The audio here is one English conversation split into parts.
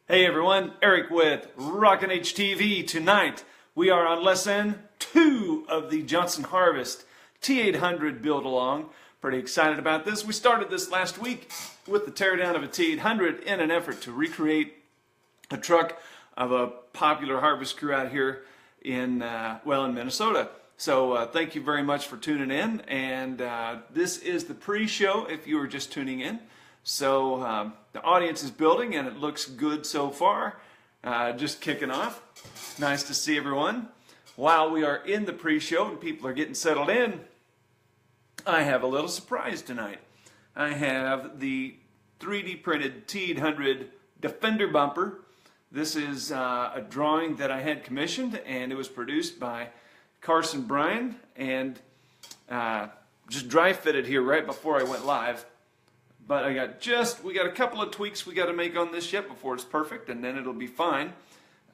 Hey everyone, Eric with Rockin HTV. Tonight we are on lesson 2 of the Johnson Harvest T800 build along. Pretty excited about this. We started this last week with the teardown of a T800 in an effort to recreate a truck of a popular harvest crew out here in Minnesota. So thank you very much for tuning in, and this is the pre-show if you were just tuning in. So the audience is building and it looks good so far. Just kicking off. Nice to see everyone. While we are in the pre-show and people are getting settled in, I have a little surprise tonight. I have the 3D printed T800 Defender bumper. This is a drawing that I had commissioned, and it was produced by Carson Bryan, and just dry fitted here right before I went live. But we got a couple of tweaks we got to make on this yet before it's perfect, and then it'll be fine.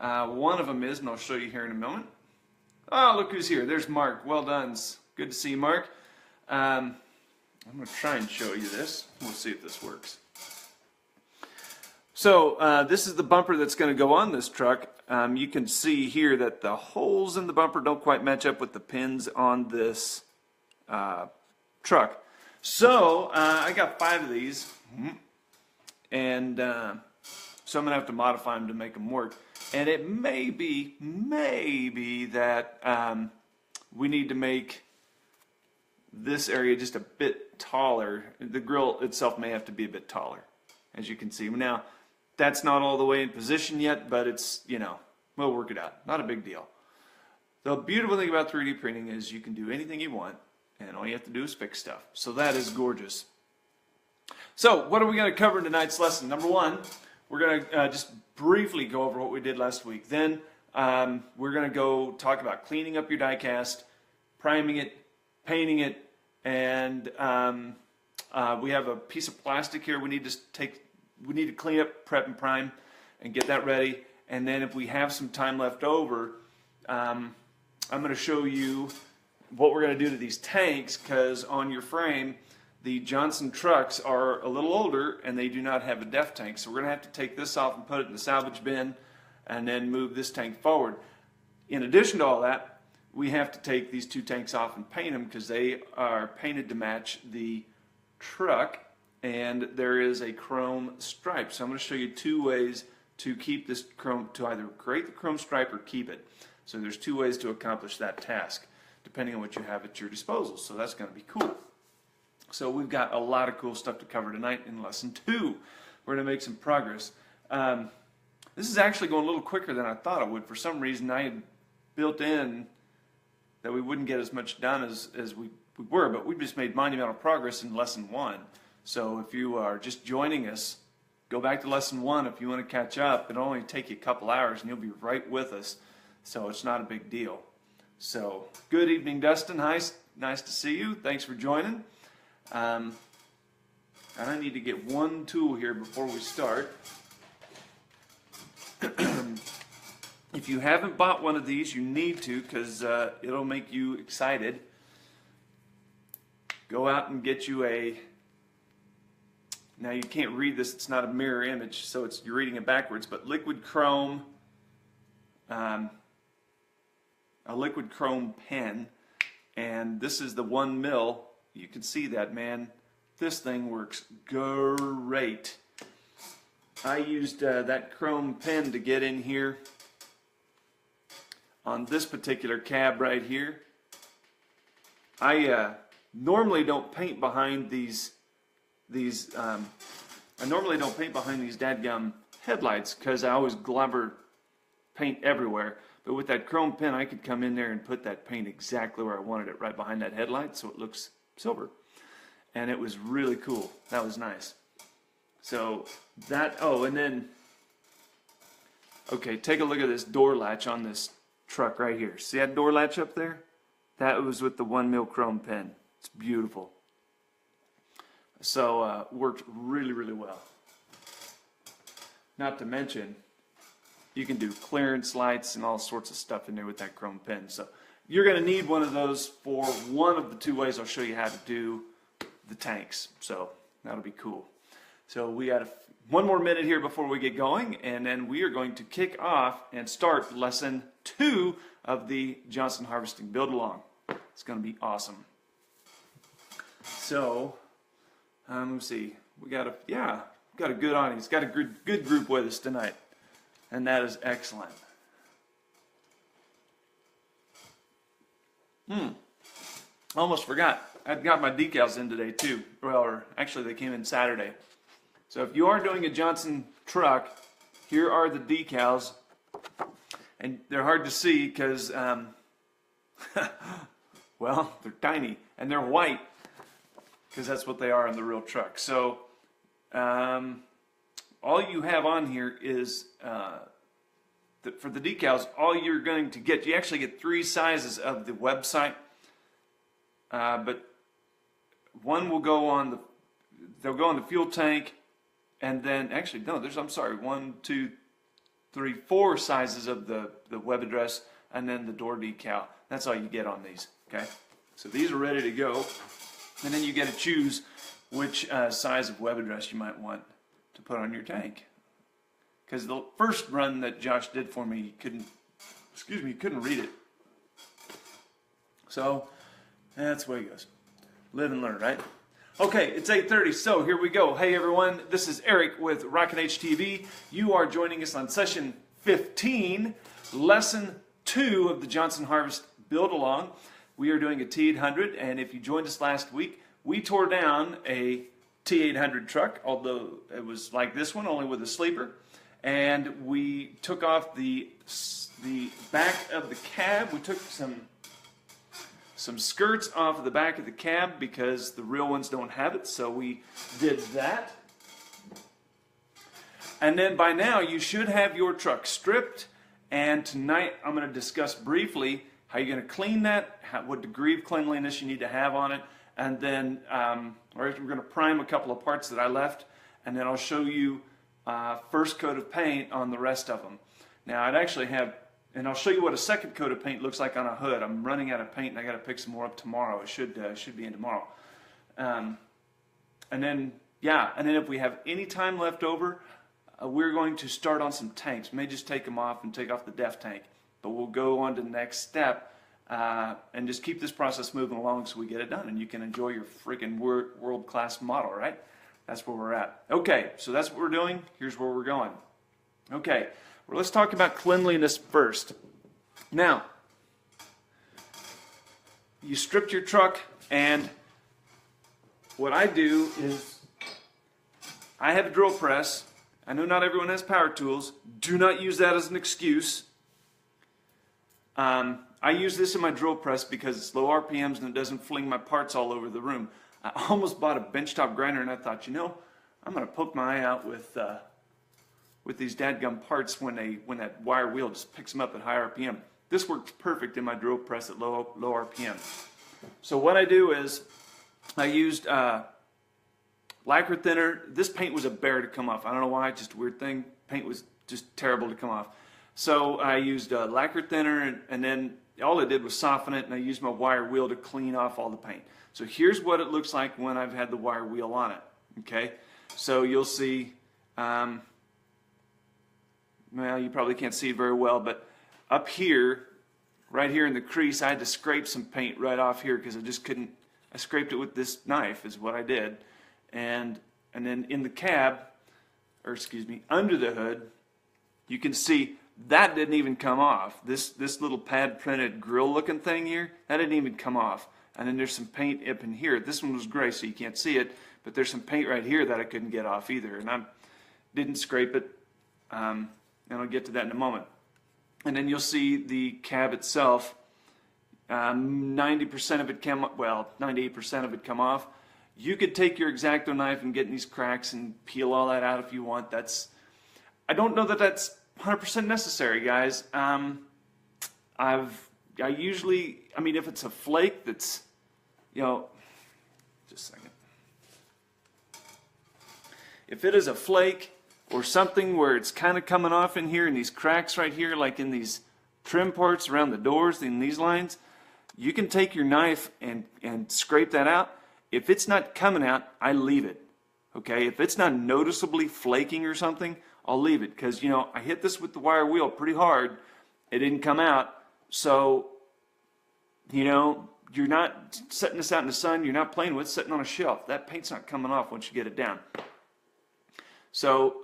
One of them is, and I'll show you here in a moment. Oh, look who's here. There's Mark. Well done. Good to see you, Mark. I'm going to try and show you this. We'll see if this works. So this is the bumper that's going to go on this truck. You can see here that the holes in the bumper don't quite match up with the pins on this truck. So I got 5 of these, and so I'm going to have to modify them to make them work. And it may be that we need to make this area just a bit taller. The grill itself may have to be a bit taller, as you can see. Now, that's not all the way in position yet, but it's, we'll work it out. Not a big deal. The beautiful thing about 3D printing is you can do anything you want, and all you have to do is fix stuff. So that is gorgeous. So what are we going to cover in tonight's lesson? Number 1, we're going to just briefly go over what we did last week. Then we're going to go talk about cleaning up your die cast, priming it, painting it, and we have a piece of plastic here we need to clean up, prep, and prime, and get that ready. And then if we have some time left over, I'm going to show you what we're going to do to these tanks, because on your frame, the Johnson trucks are a little older and they do not have a def tank. So we're going to have to take this off and put it in the salvage bin and then move this tank forward. In addition to all that, we have to take these 2 tanks off and paint them because they are painted to match the truck, and there is a chrome stripe. So I'm going to show you 2 ways to keep this chrome, to either create the chrome stripe or keep it. So there's 2 ways to accomplish that task, depending on what you have at your disposal. So that's going to be cool. So we've got a lot of cool stuff to cover tonight in lesson 2. We're going to make some progress. This is actually going a little quicker than I thought it would. For some reason, I had built in that we wouldn't get as much done as we were, but we just made monumental progress in lesson 1. So if you are just joining us, go back to lesson 1 if you want to catch up. It'll only take you a couple hours and you'll be right with us. So it's not a big deal. So good evening, Dustin. Nice to see you. Thanks for joining. And I need to get one tool here before we start. If you haven't bought one of these, you need to, because it'll make you excited. Go out and get you a... Now you can't read this, it's not a mirror image, so you're reading it backwards, but liquid chrome, a liquid chrome pen, and this is the 1 mil. You can see that, man. This thing works great. I used that chrome pen to get in here on this particular cab right here. I normally don't paint behind these dadgum headlights because I always globber paint everywhere. But with that chrome pen, I could come in there and put that paint exactly where I wanted it, right behind that headlight, so it looks silver. And it was really cool. That was nice. So that, and then, okay, take a look at this door latch on this truck right here. See that door latch up there? That was with the 1 mil chrome pen. It's beautiful. So worked really, really well. Not to mention, you can do clearance lights and all sorts of stuff in there with that chrome pen. So you're going to need one of those for one of the 2 ways I'll show you how to do the tanks. So that'll be cool. So we got one more minute here before we get going, and then we are going to kick off and start lesson 2 of the Johnson Harvesting Build Along. It's going to be awesome. So, let's see. We got a good audience. Got a good group with us tonight, and that is excellent. Almost forgot. I got my decals in today too. Well, or actually they came in Saturday. So if you are doing a Johnson truck, here are the decals, and they're hard to see because, well, they're tiny and they're white because that's what they are in the real truck. So all you have on here is for the decals, all you're going to get, you actually get 3 sizes of the website, but one will go on they'll go on the fuel tank, and then actually no, I'm sorry, 1, 2, 3, 4 sizes of the web address, and then the door decal. That's all you get on these. Okay, so these are ready to go, and then you get to choose which size of web address you might want to put on your tank. Because the first run that Josh did for me, he couldn't read it. So that's the way it goes. Live and learn, right? Okay, it's 8:30, so here we go. Hey everyone, this is Eric with Rockin HTV. You are joining us on session 15, lesson 2 of the Johnson Harvest Build Along. We are doing a T800, and if you joined us last week, we tore down a T800 truck, although it was like this one, only with a sleeper. And we took off the back of the cab. We took some skirts off of the back of the cab because the real ones don't have it, so we did that. And then by now you should have your truck stripped, and tonight I'm going to discuss briefly how you're going to clean that, what degree of cleanliness you need to have on it, and then we're going to prime a couple of parts that I left, and then I'll show you first coat of paint on the rest of them. Now I'd actually have, and I'll show you what a second coat of paint looks like on a hood. I'm running out of paint and I got to pick some more up tomorrow. It should be in tomorrow. And then if we have any time left over, we're going to start on some tanks. May just take them off and take off the def tank, but we'll go on to the next step and just keep this process moving along so we get it done and you can enjoy your freaking world-class model, right? That's where we're at. Okay, so that's what we're doing. Here's where we're going. Okay, well, let's talk about cleanliness first. Now, you stripped your truck, and what I do is I have a drill press. I know not everyone has power tools. Do not use that as an excuse. I use this in my drill press because it's low RPMs and it doesn't fling my parts all over the room. I almost bought a benchtop grinder, and I thought, you know, I'm going to poke my eye out with these dadgum parts when that wire wheel just picks them up at high RPM. This works perfect in my drill press at low RPM. So what I do is I used lacquer thinner. This paint was a bear to come off. I don't know why, just a weird thing. Paint was just terrible to come off. So I used lacquer thinner, and then all I did was soften it, and I used my wire wheel to clean off all the paint. So here's what it looks like when I've had the wire wheel on it. Okay, so you'll see, well, you probably can't see it very well, but up here, right here in the crease, I had to scrape some paint right off here because I just couldn't. I scraped it with this knife is what I did, and then in the cab, or excuse me, under the hood, you can see that didn't even come off. This little pad printed grill looking thing here, that didn't even come off. And then there's some paint up in here. This one was gray, so you can't see it, but there's some paint right here that I couldn't get off either, and I didn't scrape it, and I'll get to that in a moment. And then you'll see the cab itself, 90% of it came, well, 98% of it come off. You could take your X-Acto knife and get in these cracks and peel all that out if you want. I don't know that that's 100% necessary, guys. I usually, I mean, if it's a flake that's, you know, just a second. If it is a flake or something where it's kind of coming off in here in these cracks right here, like in these trim parts around the doors in these lines, you can take your knife and scrape that out. If it's not coming out, I leave it. Okay, if it's not noticeably flaking or something, I'll leave it, because, you know, I hit this with the wire wheel pretty hard. It didn't come out, so, you know, you're not setting this out in the sun, you're not playing with it, sitting on a shelf. That paint's not coming off once you get it down. So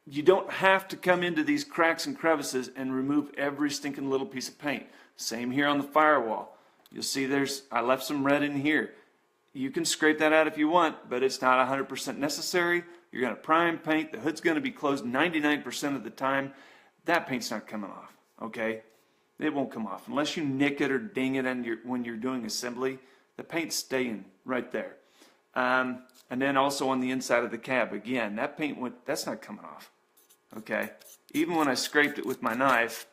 you don't have to come into these cracks and crevices and remove every stinking little piece of paint. Same here on the firewall. You'll see I left some red in here. You can scrape that out if you want, but it's not 100% necessary. You're going to prime paint. The hood's going to be closed 99% of the time. That paint's not coming off, okay? It won't come off. Unless you nick it or ding it when you're doing assembly, the paint's staying right there. And then also on the inside of the cab, again, that paint that's not coming off, okay? Even when I scraped it with my knife,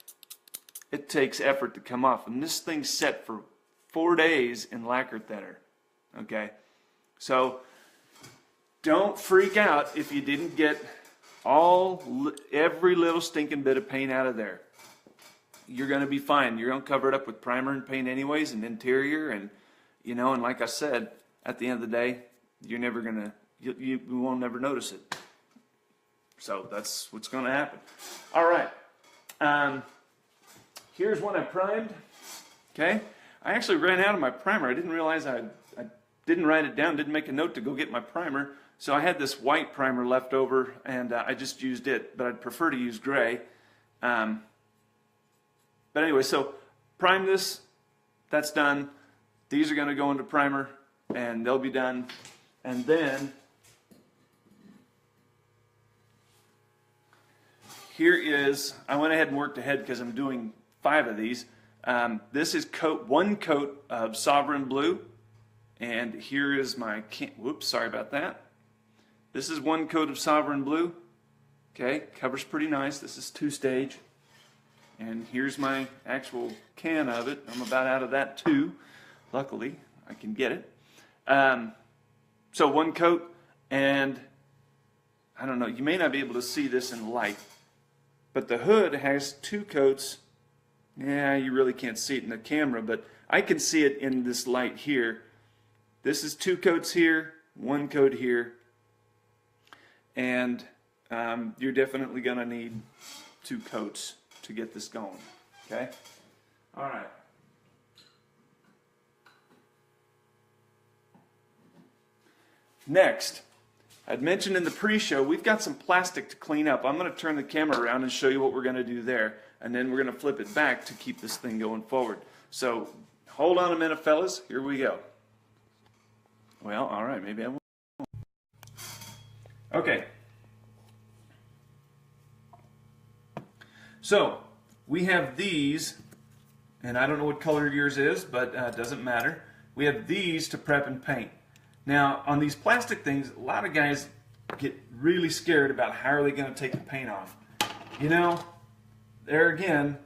it takes effort to come off. And this thing's set for 4 days in lacquer thinner. Okay, so don't freak out if you didn't get every little stinking bit of paint out of there. You're going to be fine. You're going to cover it up with primer and paint anyways, and interior, and you know, and like I said, at the end of the day, you're never gonna, you won't never notice it. So that's what's going to happen. All right, here's one I primed. Okay, I actually ran out of my primer. I didn't realize I didn't write it down, didn't make a note to go get my primer. So I had this white primer left over, and I just used it, but I'd prefer to use gray. But anyway, so prime this, that's done. These are going to go into primer, and they'll be done. And then here is, I went ahead and worked ahead because I'm doing 5 of these. This is one coat of Sovereign Blue. And here is my, whoops, sorry about that. This is one coat of Sovereign Blue. Okay, covers pretty nice. This is 2-stage. And here's my actual can of it. I'm about out of that too. Luckily, I can get it. So one coat, and I don't know, you may not be able to see this in light, but the hood has 2 coats. Yeah, you really can't see it in the camera, but I can see it in this light here. This is 2 coats here, 1 coat here, and you're definitely going to need 2 coats to get this going, okay? All right. Next, I'd mentioned in the pre-show, we've got some plastic to clean up. I'm going to turn the camera around and show you what we're going to do there, and then we're going to flip it back to keep this thing going forward. So hold on a minute, fellas. Here we go. Well, all right, maybe I won't. Okay. So we have these, and I don't know what color yours is, but it doesn't matter. We have these to prep and paint. Now, on these plastic things, a lot of guys get really scared about how are they going to take the paint off. You know, there again,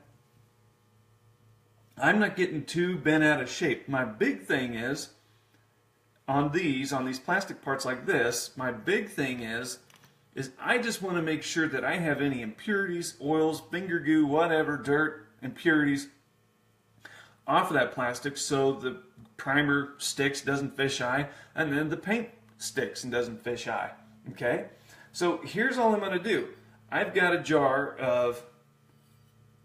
I'm not getting too bent out of shape. My big thing is, on these plastic parts like this, my big thing is I just want to make sure that I have any impurities, oils, finger goo, whatever, dirt, impurities off of that plastic so the primer sticks, doesn't fisheye, and then the paint sticks and doesn't fisheye. Okay? So here's all I'm going to do. I've got a jar of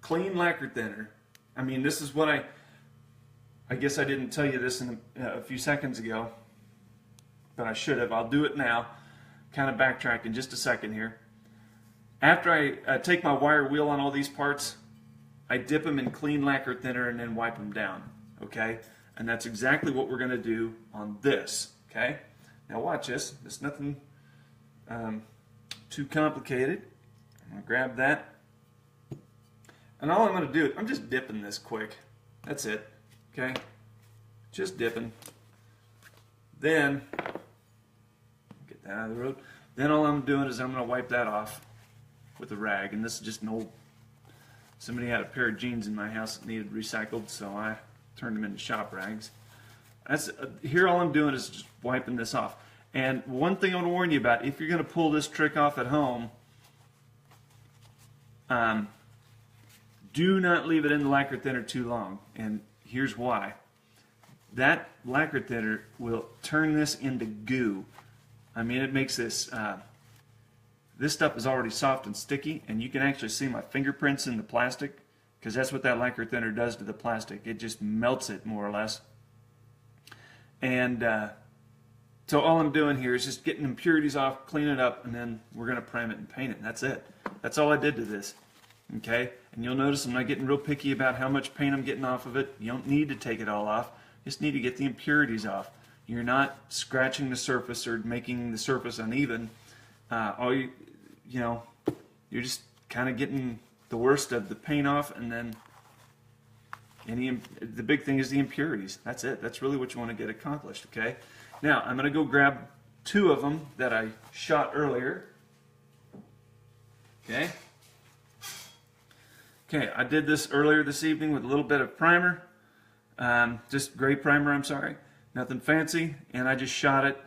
clean lacquer thinner. I mean, this is what I guess I didn't tell you this in a few seconds ago, but I should have. I'll do it now. Kind of backtrack in just a second here. After I take my wire wheel on all these parts, I dip them in clean lacquer thinner and then wipe them down. Okay? And that's exactly what we're going to do on this. Okay? Now watch this. It's nothing too complicated. I'm going to grab that. And all I'm going to do, I'm just dipping this quick. That's it. Okay? Just dipping. Then, get that out of the road. Then all I'm doing is I'm going to wipe that off with a rag. And this is just an old, somebody had a pair of jeans in my house that needed recycled, so I turned them into shop rags. That's, here all I'm doing is just wiping this off. And one thing I want to warn you about, if you're going to pull this trick off at home, do not leave it in the lacquer thinner too long. And here's why. That lacquer thinner will turn this into goo. I mean, it makes this, this stuff is already soft and sticky, and you can actually see my fingerprints in the plastic, because that's what that lacquer thinner does to the plastic. It just melts it, more or less. And so all I'm doing here is just getting impurities off, clean it up, and then we're going to prime it and paint it. And that's it. That's all I did to this. Okay? And you'll notice I'm not getting real picky about how much paint I'm getting off of it. You don't need to take it all off. You just need to get the impurities off. You're not scratching the surface or making the surface uneven. You're just kind of getting the worst of the paint off, and then the big thing is the impurities. That's it. That's really what you want to get accomplished. Okay. Now I'm going to go grab 2 of them that I shot earlier. Okay. Okay. I did this earlier this evening with a little bit of primer, just gray primer. I'm sorry, nothing fancy, and I just shot it.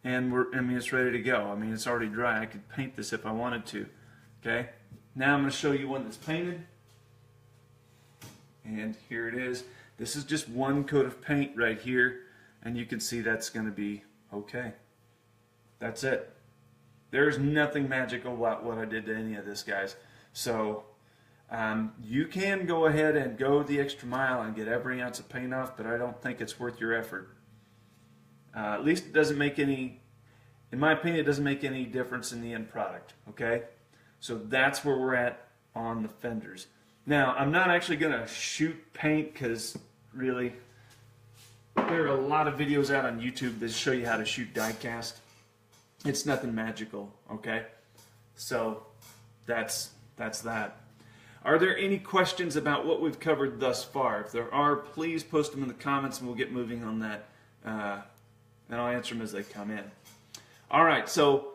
And it's ready to go. I mean, it's already dry. I could paint this if I wanted to. Okay. Now I'm going to show you one that's painted. And here it is. This is just one coat of paint right here, and you can see that's going to be okay. That's it. There's nothing magical about what I did to any of this, guys. So you can go ahead and go the extra mile and get every ounce of paint off, but I don't think it's worth your effort. At least it doesn't make any, in my opinion, it doesn't make any difference in the end product. Okay? So that's where we're at on the fenders. Now, I'm not actually going to shoot paint, because really, there are a lot of videos out on YouTube that show you how to shoot die cast. It's nothing magical, okay? So that's that. Are there any questions about what we've covered thus far? If there are, please post them in the comments and we'll get moving on that. And I'll answer them as they come in. All right, so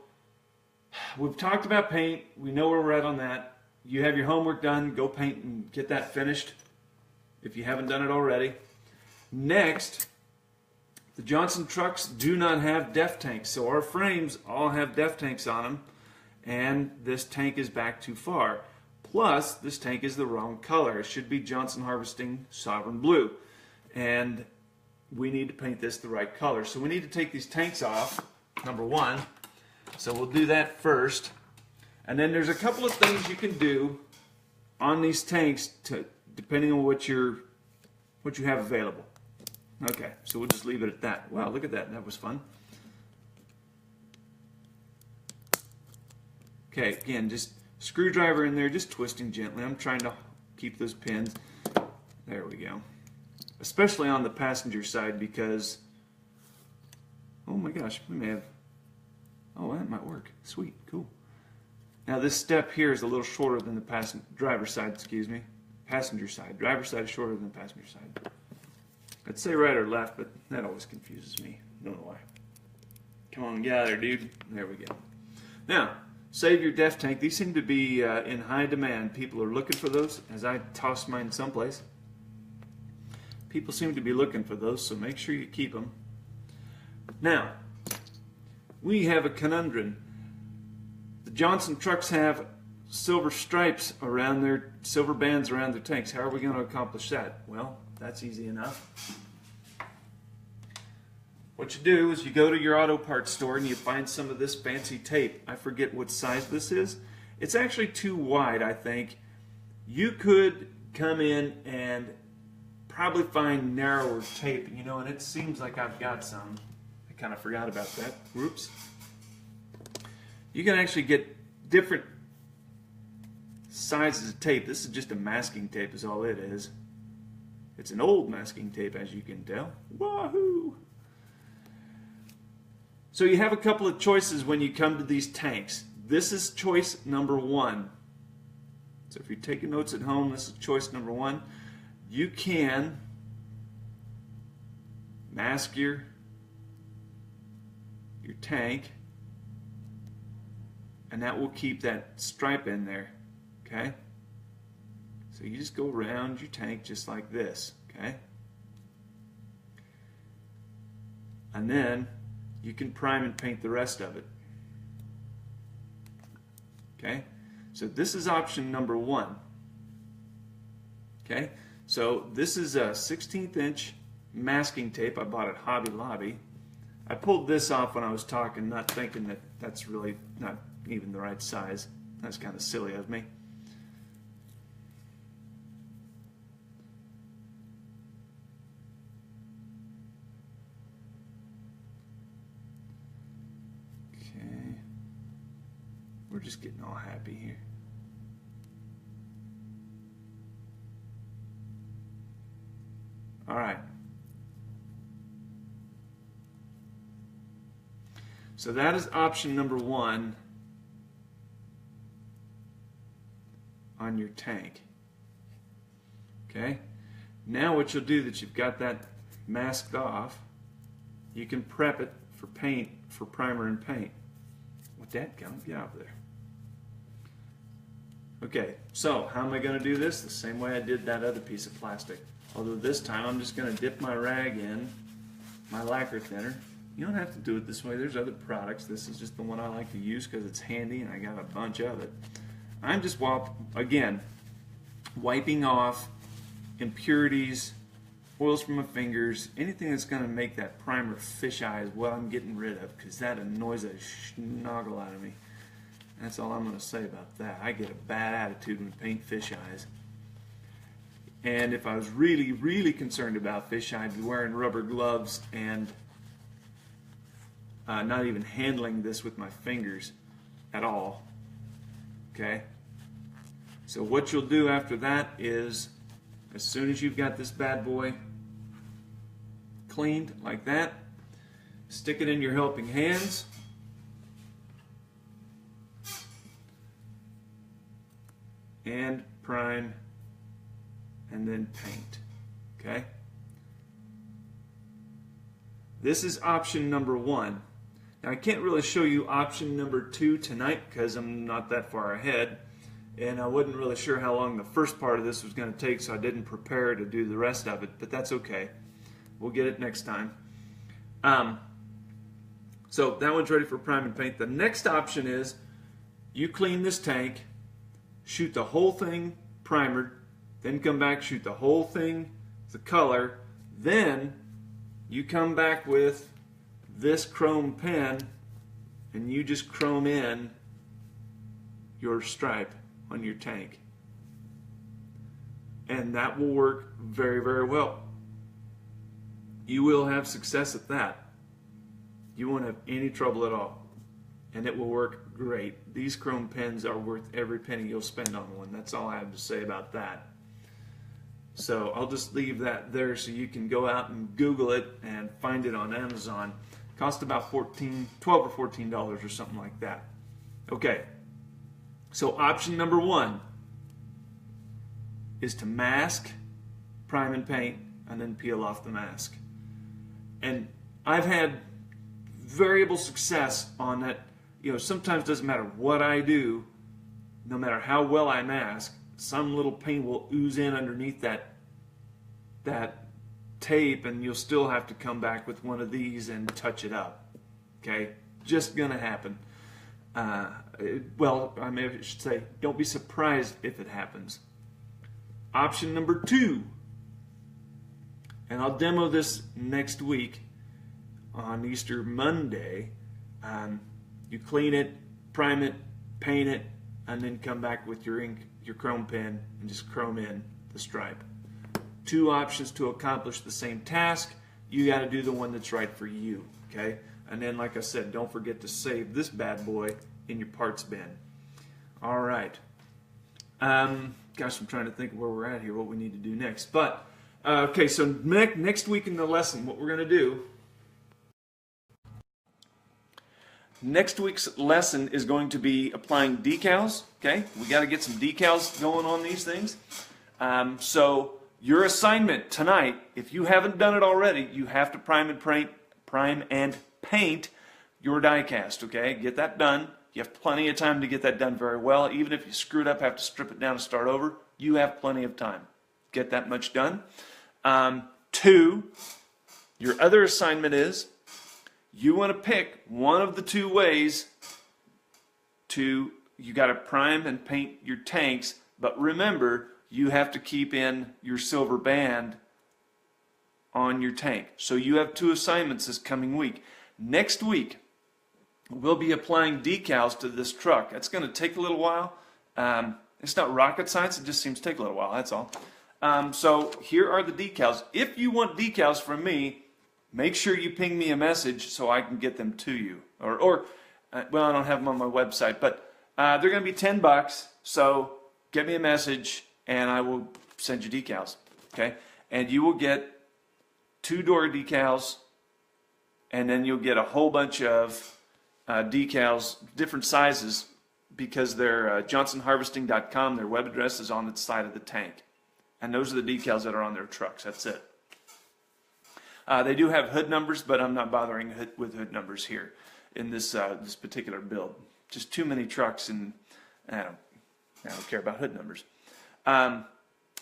we've talked about paint. We know where we're at on that. You have your homework done. Go paint and get that finished if you haven't done it already. Next, the Johnson trucks do not have def tanks, so our frames all have def tanks on them, and this tank is back too far. Plus, this tank is the wrong color. It should be Johnson Harvesting Sovereign Blue, and we need to paint this the right color. So we need to take these tanks off, number one. So we'll do that first. And then there's a couple of things you can do on these tanks depending on what you have available. Okay, so we'll just leave it at that. Wow, look at that. That was fun. Okay, again, just screwdriver in there, just twisting gently. I'm trying to keep those pins. There we go. Especially on the passenger side, because, oh my gosh, we may have, oh, that might work. Sweet, cool. Now this step here is a little shorter than the driver's side, excuse me. Passenger side. Driver's side is shorter than the passenger side. I'd say right or left, but that always confuses me. Don't know why. Come on, get out of there, dude. There we go. Now, save your def tank. These seem to be in high demand. People are looking for those, as I tossed mine someplace. People seem to be looking for those, so make sure you keep them. Now, we have a conundrum. The Johnson trucks have silver stripes around their, silver bands around their tanks. How are we going to accomplish that? Well, that's easy enough. What you do is you go to your auto parts store and you find some of this fancy tape. I forget what size this is. It's actually too wide, I think. You could come in and probably find narrower tape, you know, and it seems like I've got some. I kind of forgot about that. Whoops. You can actually get different sizes of tape. This is just a masking tape is all it is. It's an old masking tape, as you can tell. Wahoo! So you have a couple of choices when you come to these tanks. This is choice number one. So if you're taking notes at home, this is choice number one. You can mask your tank, and that will keep that stripe in there, okay? So you just go around your tank just like this, okay? And then you can prime and paint the rest of it, okay? So this is option number one, okay? So this is a 16th inch masking tape I bought at Hobby Lobby. I pulled this off when I was talking, not thinking that that's really not even the right size. That's kind of silly of me. Okay. We're just getting all happy here. All right. So that is option number 1 on your tank. Okay. Now what you'll do that you've got that masked off, you can prep it for paint, for primer and paint. With that, get out of there. Okay, so how am I going to do this? The same way I did that other piece of plastic. Although this time I'm just going to dip my rag in my lacquer thinner. You don't have to do it this way. There's other products. This is just the one I like to use because it's handy and I got a bunch of it. I'm just, again, wiping off impurities, oils from my fingers, anything that's going to make that primer fisheye is what I'm getting rid of because that annoys the schnoggle out of me. That's all I'm going to say about that. I get a bad attitude when paint fisheyes. And if I was really, really concerned about fisheye, I'd be wearing rubber gloves and not even handling this with my fingers at all. Okay? So what you'll do after that is, as soon as you've got this bad boy cleaned like that, stick it in your helping hands. And prime and then paint. Okay? This is option number 1. Now I can't really show you option number 2 tonight because I'm not that far ahead and I wasn't really sure how long the first part of this was going to take, so I didn't prepare to do the rest of it, but that's okay. We'll get it next time. So that one's ready for prime and paint. The next option is you clean this tank, shoot the whole thing primered, then come back, shoot the whole thing the color, then you come back with this chrome pen and you just chrome in your stripe on your tank. And that will work very, very well. You will have success at that. You won't have any trouble at all. And it will work great. These chrome pens are worth every penny you'll spend on one. That's all I have to say about that. So I'll just leave that there so you can go out and Google it and find it on Amazon. It costs about $12 or $14 or something like that. Okay. So option number 1 is to mask, prime and paint, and then peel off the mask. And I've had variable success on that. You know, sometimes it doesn't matter what I do, no matter how well I mask, some little paint will ooze in underneath that tape and you'll still have to come back with one of these and touch it up. Okay? Just gonna happen. Well, I should say, don't be surprised if it happens. Option number 2, and I'll demo this next week on Easter Monday. You clean it, prime it, paint it, and then come back with your ink, your chrome pen, and just chrome in the stripe. 2 options to accomplish the same task. You got to do the one that's right for you, okay? And then, like I said, don't forget to save this bad boy in your parts bin. All right. Gosh, I'm trying to think where we're at here, what we need to do next. But, okay, so next week in the lesson, what we're going to do, next week's lesson is going to be applying decals, okay? We got to get some decals going on these things. So your assignment tonight, if you haven't done it already, you have to prime and paint your die cast, okay? Get that done. You have plenty of time to get that done very well. Even if you screw it up, have to strip it down and start over, you have plenty of time. Get that much done. 2, your other assignment is you want to pick one of the 2 ways you got to prime and paint your tanks, but remember, you have to keep in your silver band on your tank. So you have 2 assignments this coming week. Next week, we'll be applying decals to this truck. That's going to take a little while. It's not rocket science. It just seems to take a little while. That's all. So here are the decals. If you want decals from me, make sure you ping me a message so I can get them to you. Well, I don't have them on my website, but they're going to be $10. So get me a message and I will send you decals. Okay, and you will get 2-door decals, and then you'll get a whole bunch of decals, different sizes, because they're johnsonharvesting.com. Their web address is on the side of the tank, and those are the decals that are on their trucks. That's it. They do have hood numbers, but I'm not bothering with hood numbers here in this this particular build. Just too many trucks, and I don't care about hood numbers.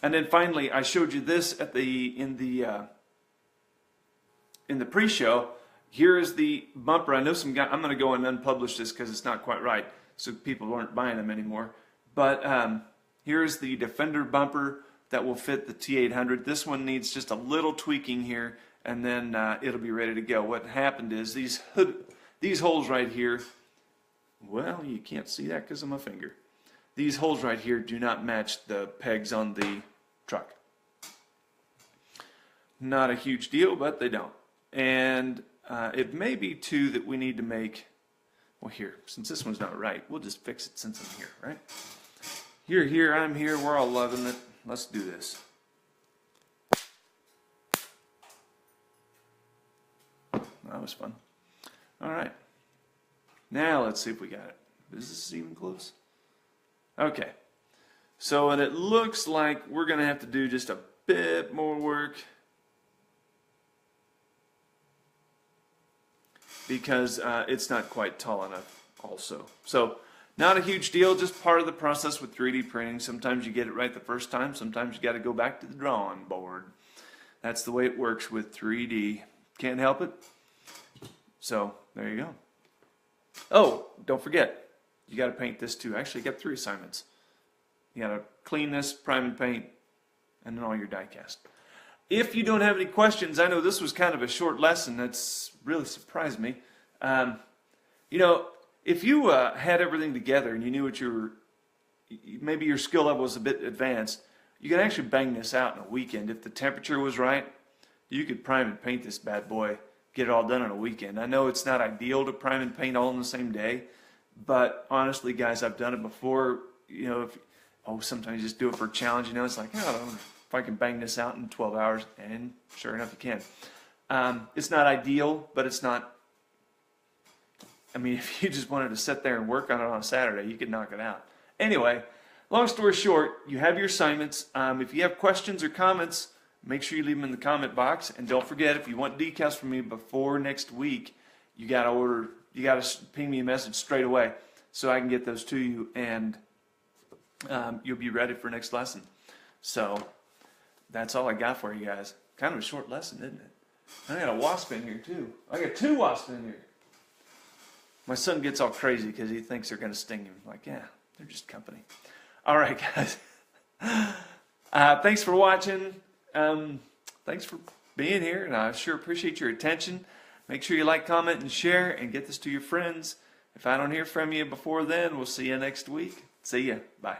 And then finally, I showed you this at in the pre-show. Here is the bumper. I know some guy. I'm going to go and unpublish this because it's not quite right, so people aren't buying them anymore. But here is the Defender bumper that will fit the T800. This one needs just a little tweaking here, and then it'll be ready to go. What happened is these holes right here. Well, you can't see that because of my finger. These holes right here do not match the pegs on the truck. Not a huge deal, but they don't. And it may be too that we need to make, well, here, since this one's not right, we'll just fix it since I'm here, right? You're here, I'm here, we're all loving it. Let's do this. That was fun. All right. Now let's see if we got it. Is this even close? Okay. So, and it looks like we're going to have to do just a bit more work because it's not quite tall enough also. So, not a huge deal, just part of the process with 3D printing. Sometimes you get it right the first time. Sometimes you got to go back to the drawing board. That's the way it works with 3D. Can't help it. So, there you go. Oh, don't forget, you got to paint this too. Actually, you got 3 assignments. You got to clean this, prime and paint, and then all your die cast. If you don't have any questions, I know this was kind of a short lesson. That's really surprised me. You know, if you had everything together and you knew what maybe your skill level was a bit advanced, you could actually bang this out in a weekend. If the temperature was right, you could prime and paint this bad boy, get it all done in a weekend. I know it's not ideal to prime and paint all in the same day, but honestly, guys, I've done it before. You know, sometimes you just do it for a challenge. You know, it's like, oh, I don't know if I can bang this out in 12 hours, and sure enough, you can. It's not ideal, but it's not. I mean, if you just wanted to sit there and work on it on a Saturday, you could knock it out. Anyway, long story short, you have your assignments. If you have questions or comments, make sure you leave them in the comment box. And don't forget, if you want decals from me before next week, you got to ping me a message straight away so I can get those to you, and you'll be ready for next lesson. So that's all I got for you guys. Kind of a short lesson, isn't it? I got a wasp in here too. I got 2 wasps in here. My son gets all crazy because he thinks they're going to sting him. Like, yeah, they're just company. All right, guys. Thanks for watching. Thanks for being here, and I sure appreciate your attention. Make sure you like, comment, and share, and get this to your friends. If I don't hear from you before then, we'll see you next week. See ya. Bye.